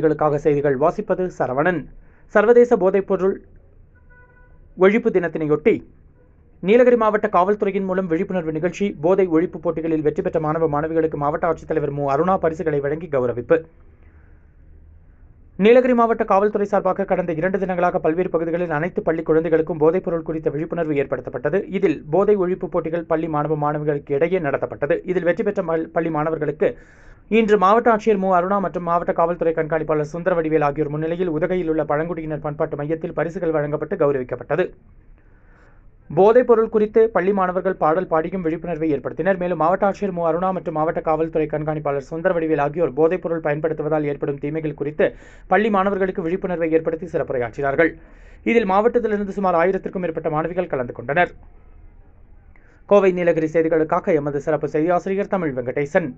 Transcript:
செய்திகளுக்காக செய்திகள் வாசிப்பது சரவணன். சர்வதேச போதைப்பொருள் ஒழிப்பு தினத்தினையொட்டி நீலகிரி மாவட்ட காவல்துறையின் மூலம் விழிப்புணர்வு நிகழ்ச்சி. போதை ஒழிப்பு போட்டிகளில் வெற்றி பெற்ற மாணவ மாணவிகளுக்கு மாவட்ட ஆட்சித்தலைவர் மு. அருணா பரிசுகளை வழங்கி கௌரவிப்பு. நீலகிரி மாவட்ட காவல்துறை சார்பாக கடந்த 2 தினங்களாக பல்வேறு பகுதிகளில் அனைத்து பள்ளி குழந்தைகளுக்கும் போதைப்பொருள் குறித்த விழிப்புணர்வு ஏற்படுத்தப்பட்டது. இதில் போதை ஒழிப்பு போட்டிகள் பள்ளி மாணவ மாணவிகளுக்கு இடையே நடத்தப்பட்டது. இதில் வெற்றி பெற்ற பள்ளி மாணவர்களுக்கு இன்று மாவட்ட ஆட்சியர் மு. அருணா மற்றும் மாவட்ட காவல்துறை கண்காணிப்பாளர் சுந்தரவடிவேல் ஆகியோர் முன்னிலையில் உதகையில் உள்ள பழங்குடியினர் பண்பாட்டு மையத்தில் பரிசுகள் வழங்கப்பட்டு கௌரவிக்கப்பட்டது. போதைப் பொருள் குறித்து பள்ளி மாணவர்கள் பாடல் பாடியும் விழிப்புணர்வை ஏற்படுத்தினர். மேலும் மாவட்ட ஆட்சியர் மு. அருணா மற்றும் மாவட்ட காவல்துறை கண்காணிப்பாளர் சுந்தரவடிவேல் ஆகியோர் போதைப் பொருள் பயன்படுத்துவதால் ஏற்படும் தீமைகள் குறித்து பள்ளி மாணவர்களுக்கு விழிப்புணர்வை ஏற்படுத்தி சிறப்புரையாற்றினார்கள். இதில் மாவட்டத்திலிருந்து சுமார் 1000க்கும் மேற்பட்ட மாணவிகள் கலந்து கொண்டனர். கோவை நீலகிரி செய்திகளுக்காக எமது சிறப்பு செய்தியாசிரியர் தமிழ் வெங்கடேசன்.